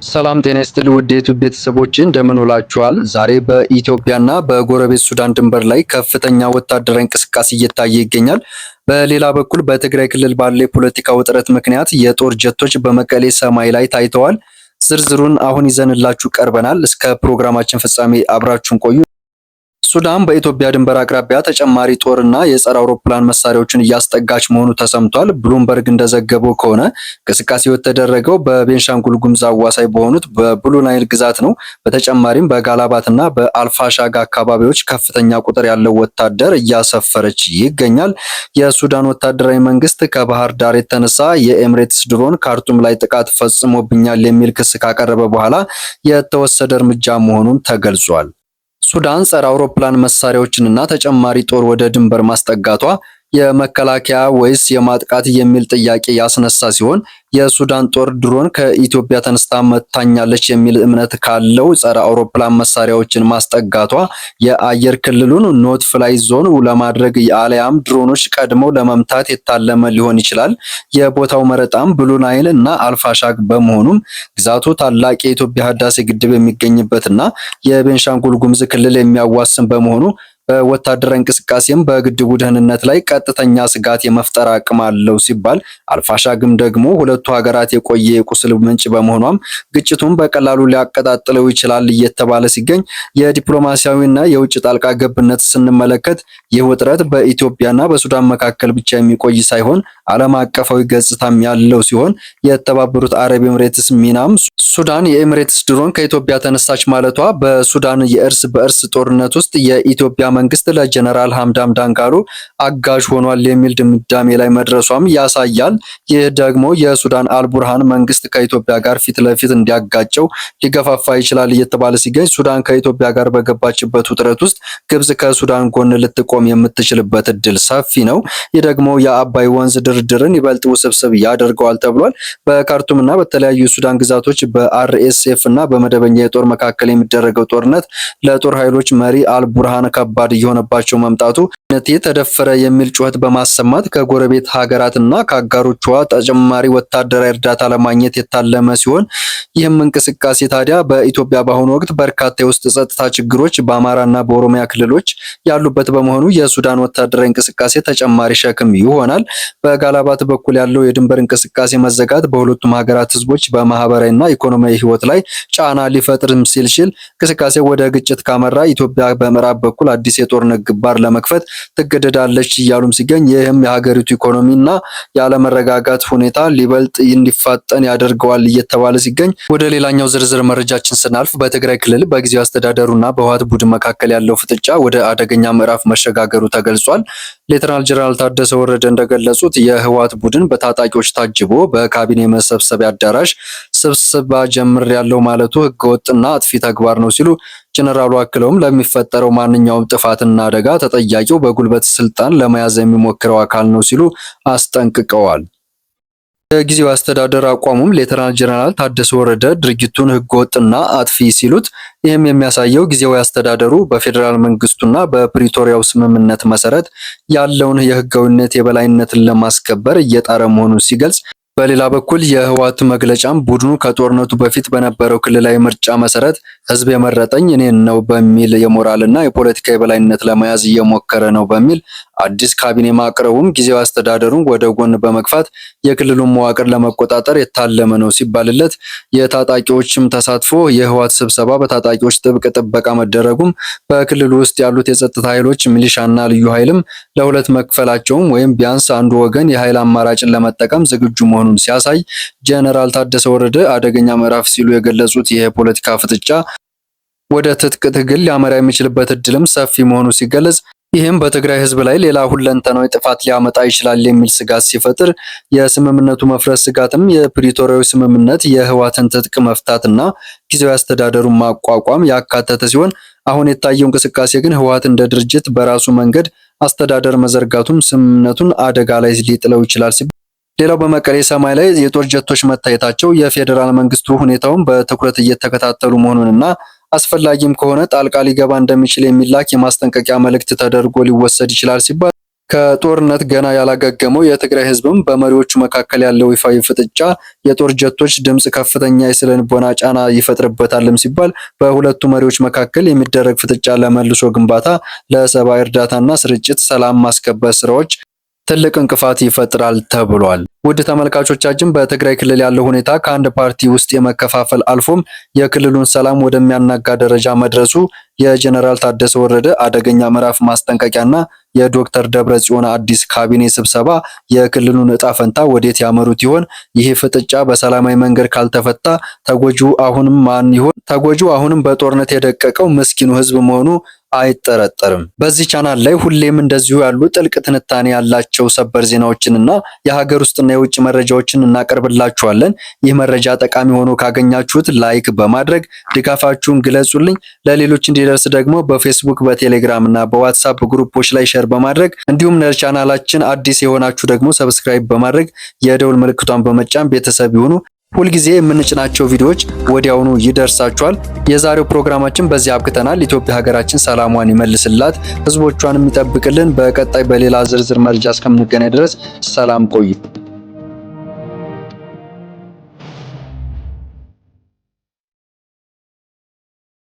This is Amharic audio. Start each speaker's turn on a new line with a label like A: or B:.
A: ሰላም ጤና ይስጥልኝ ውድ የዩቲዩብ ቤተሰቦች እንደምን ውላችኋል? ዛሬ በኢትዮጵያና በጎረቤት ሱዳን ድንበር ላይ ከፍተኛ ወታደራዊ እንቅስቃሴ እየታየ ይገኛል። በሌላ በኩል በትግራይ ክልል ባለ የፖለቲካ ውጥረት ምክንያት የጦር ጀቶች በመቀሌ ሰማይ ላይ ታይተዋል። ዝርዝሩን አሁን ይዘንላችሁ ቀርበናል። እስከ ፕሮግራማችን ፍጻሜ አብራችሁን ቆዩ። ሱዳን በኢትዮጵያ ድንበር አቅራቢያ ተጨማሪ ጦርና የጸረ አውሮፕላን መሳሪያዎችን እያስጠጋች መሆኑ ተሰምቷል። ብሉምበርግ እንደዘገበው ከሆነ እንቅስቃሴው የተደረገው በቤንሻንጉል ጉሙዝ አዋሳኝ በሆኑት በብሉ ናይል ግዛት ነው። በተጨማሪም በጋላባትና በአልፋሻጋ አካባቢዎች ከፍተኛ ቁጥር ያለው ወታደር እያሰፈረች ይገኛል። የሱዳን ወታደራዊ መንግስት ከባህር ዳር የተነሳ የኤምሬትስ ድሮን ካርቱም ላይ ጥቃት ፈጽሞብኛል የሚል ክስ ካቀረበ በኋላ የተወሰደ እርምጃ መሆኑን ተገልጿል። ሱዳን ጸረ አውሮፕላን መሳሪያዎችንና ተጨማሪ ጦር ወደ ድንበር ማስጠጋቷ የመከላከያ ወይስ የማጥቃት የሚል ጥያቄ ያስነሳ ሲሆን የሱዳን ጦር ድሮን ከኢትዮጵያ ተነስታ መታኛለች የሚል እምነት ካለው ጸረ አውሮፕላን መሳሪያዎችን ማስጠጋቷ የአየር ክልሉን ኖት ፍላይ ዞን ለማድረግ አሊያም ድሮኖች ቀድመው ለመምታት የታለመ ሊሆን ይችላል። የቦታው መረጣም ብሉ ናይል እና አልፋሻግ በመሆኑም ግዛቱ ታላቅ የኢትዮጵያ ህዳሴ ግድብ የሚገኝበትና የቤንሻንጉል ጉሙዝ ክልል የሚያዋስን በመሆኑ በወታደራዊ እንቅስቃሴም በግድቡ ደህንነት ላይ ቀጥተኛ ስጋት የመፍጠር አቅም አለው ሲባል አልፋሻግም ደግሞ ሁለቱ ሀገራት የቆየ የቁስል ምንጭ በመሆኗም ግጭቱን በቀላሉ ሊያቀጣጥለው ይችላል እየተባለ ሲገኝ የዲፕሎማሲያዊና የውጭ ጣልቃ ገብነት ስንመለከት ይህ ውጥረት በኢትዮጵያና በሱዳን መካከል ብቻ የሚቆይ ሳይሆን ዓለም አቀፋዊ ገጽታም ያለው ሲሆን የተባበሩት አረብ ኤምሬትስ ሚናም ሱዳን የኤምሬትስ ድሮን ከኢትዮጵያ ተነሳች ማለቷ በሱዳን የእርስ በእርስ ጦርነት ውስጥ የኢትዮጵያ መንግስት ለጀነራል ሐምዳም ዳንጋሎ አጋዥ ሆኗል የሚል ድምዳሜ ላይ መድረሷም ያሳያል። ይህ ደግሞ የሱዳን አልቡርሃን መንግስት ከኢትዮጵያ ጋር ፊት ለፊት እንዲያጋጨው ሊገፋፋ ይችላል እየተባለ ሲገኝ ሱዳን ከኢትዮጵያ ጋር በገባችበት ውጥረት ውስጥ ግብጽ ከሱዳን ጎን ልትቆም የምትችልበት እድል ሰፊ ነው። ይህ ደግሞ የአባይ ወንዝ ድርድርን ይበልጥ ውስብስብ ያደርገዋል ተብሏል። በካርቱምና በተለያዩ የሱዳን ግዛቶች በአርኤስኤፍ እና በመደበኛ የጦር መካከል የሚደረገው ጦርነት ለጦር ኃይሎች መሪ አልቡርሃን ከባድ እየሆነባቸው መምጣቱ ተደፈረ የሚል ጩኸት በማሰማት ከጎረቤት ሀገራትና ከአጋሮቿ ተጨማሪ ወታደራዊ እርዳታ ለማግኘት የታለመ ሲሆን ይህም እንቅስቃሴ ታዲያ በኢትዮጵያ በአሁኑ ወቅት በርካታ የውስጥ ጸጥታ ችግሮች በአማራና በኦሮሚያ ክልሎች ያሉበት በመሆኑ የሱዳን ወታደራዊ እንቅስቃሴ ተጨማሪ ሸክም ይሆናል። በጋላባት በኩል ያለው የድንበር እንቅስቃሴ መዘጋት በሁለቱም ሀገራት ህዝቦች በማህበራዊና ኢኮኖሚያዊ ህይወት ላይ ጫና ሊፈጥርም ሲል እንቅስቃሴ ወደ ግጭት ካመራ ኢትዮጵያ በምዕራብ በኩል አዲስ የጦርነት ግንባር ለመክፈት ትገደዳለች እያሉም ሲገኝ ይህም የሀገሪቱ ኢኮኖሚና ያለመረጋጋት ሁኔታ ሊበልጥ እንዲፋጠን ያደርገዋል እየተባለ ሲገኝ ወደ ሌላኛው ዝርዝር መረጃችን ስናልፍ በትግራይ ክልል በጊዜያዊ አስተዳደሩና በህወሓት ቡድን መካከል ያለው ፍጥጫ ወደ አደገኛ ምዕራፍ መሸጋገሩ ተገልጿል። ሌተናል ጀነራል ታደሰ ወረደ እንደገለጹት የህወሓት ቡድን በታጣቂዎች ታጅቦ በካቢኔ መሰብሰቢያ አዳራሽ ስብሰባ ጀምሬያለሁ ማለቱ ህገወጥና አጥፊ ተግባር ነው ሲሉ ጀነራሉ አክለውም ለሚፈጠረው ማንኛውም ጥፋትና አደጋ ተጠያቂው በጉልበት ስልጣን ለመያዝ የሚሞክረው አካል ነው ሲሉ አስጠንቅቀዋል። የጊዜው አስተዳደር አቋሙም ሌተናል ጀነራል ታደሰ ወረደ ድርጊቱን ህገወጥና አጥፊ ሲሉት ይህም የሚያሳየው ጊዜው አስተዳደሩ በፌዴራል መንግስቱና በፕሪቶሪያው ስምምነት መሰረት ያለውን የህጋዊነት የበላይነትን ለማስከበር እየጣረ መሆኑን ሲገልጽ፣ በሌላ በኩል የህወሓት መግለጫም ቡድኑ ከጦርነቱ በፊት በነበረው ክልላዊ ምርጫ መሰረት ህዝብ የመረጠኝ እኔን ነው በሚል የሞራልና የፖለቲካ የበላይነት ለመያዝ እየሞከረ ነው በሚል አዲስ ካቢኔ ማቅረቡም ጊዜያዊ አስተዳደሩን ወደ ጎን በመግፋት የክልሉን መዋቅር ለመቆጣጠር የታለመ ነው ሲባልለት፣ የታጣቂዎችም ተሳትፎ የህወሓት ስብሰባ በታጣቂዎች ጥብቅ ጥበቃ መደረጉም በክልሉ ውስጥ ያሉት የጸጥታ ኃይሎች ሚሊሻና ልዩ ኃይልም ለሁለት መክፈላቸውም ወይም ቢያንስ አንዱ ወገን የኃይል አማራጭን ለመጠቀም ዝግጁ መሆኑን ሲያሳይ ጀነራል ታደሰ ወረደ አደገኛ ምዕራፍ ሲሉ የገለጹት ይህ የፖለቲካ ፍጥጫ ወደ ትጥቅ ትግል ሊያመራ የሚችልበት እድልም ሰፊ መሆኑ ሲገለጽ፣ ይህም በትግራይ ህዝብ ላይ ሌላ ሁለንተናዊ ጥፋት ሊያመጣ ይችላል የሚል ስጋት ሲፈጥር፣ የስምምነቱ መፍረስ ስጋትም የፕሪቶሪያዊ ስምምነት የህወሓትን ትጥቅ መፍታትና ጊዜያዊ አስተዳደሩን ማቋቋም ያካተተ ሲሆን አሁን የታየው እንቅስቃሴ ግን ህወሓት እንደ ድርጅት በራሱ መንገድ አስተዳደር መዘርጋቱም ስምምነቱን አደጋ ላይ ሊጥለው ይችላል ሲባል፣ ሌላው በመቀሌ ሰማይ ላይ የጦር ጀቶች መታየታቸው የፌዴራል መንግስቱ ሁኔታውን በትኩረት እየተከታተሉ መሆኑንና አስፈላጊም ከሆነ ጣልቃ ሊገባ እንደሚችል የሚላክ የማስጠንቀቂያ መልእክት ተደርጎ ሊወሰድ ይችላል ሲባል ከጦርነት ገና ያላገገመው የትግራይ ህዝብም በመሪዎቹ መካከል ያለው ይፋዊ ፍጥጫ የጦር ጀቶች ድምጽ ከፍተኛ የስነልቦና ጫና ይፈጥርበታልም ሲባል በሁለቱ መሪዎች መካከል የሚደረግ ፍጥጫ ለመልሶ ግንባታ፣ ለሰብአዊ እርዳታና ስርጭት፣ ሰላም ማስከበር ስራዎች ትልቅ እንቅፋት ይፈጥራል ተብሏል። ውድ ተመልካቾቻችን በትግራይ ክልል ያለው ሁኔታ ከአንድ ፓርቲ ውስጥ የመከፋፈል አልፎም የክልሉን ሰላም ወደሚያናጋ ደረጃ መድረሱ የጀነራል ታደሰ ወረደ አደገኛ ምዕራፍ ማስጠንቀቂያና የዶክተር ደብረጽዮን አዲስ ካቢኔ ስብሰባ የክልሉን እጣ ፈንታ ወዴት ያመሩት ይሆን? ይህ ፍጥጫ በሰላማዊ መንገድ ካልተፈታ ተጎጂው አሁንም ማን ይሆን? ተጎጂው አሁንም በጦርነት የደቀቀው ምስኪኑ ህዝብ መሆኑ አይጠረጠርም። በዚህ ቻናል ላይ ሁሌም እንደዚሁ ያሉ ጥልቅ ትንታኔ ያላቸው ሰበር ዜናዎችንና የሀገር ውስጥና የውጭ መረጃዎችን እናቀርብላችኋለን። ይህ መረጃ ጠቃሚ ሆኖ ካገኛችሁት ላይክ በማድረግ ድጋፋችሁን ግለጹልኝ። ለሌሎች እንዲደርስ ደግሞ በፌስቡክ፣ በቴሌግራም እና በዋትሳፕ ግሩፖች ላይ ሼር በማድረግ እንዲሁም ለቻናላችን አዲስ የሆናችሁ ደግሞ ሰብስክራይብ በማድረግ የደውል ምልክቷን በመጫን ቤተሰብ ይሁኑ። ሁልጊዜ የምንጭናቸው ቪዲዮዎች ወዲያውኑ ይደርሳችኋል። የዛሬው ፕሮግራማችን በዚህ አብቅተናል። ኢትዮጵያ ሀገራችን ሰላሟን ይመልስላት፣ ህዝቦቿን የሚጠብቅልን። በቀጣይ በሌላ ዝርዝር መረጃ እስከምንገናኝ ድረስ ሰላም ቆዩ።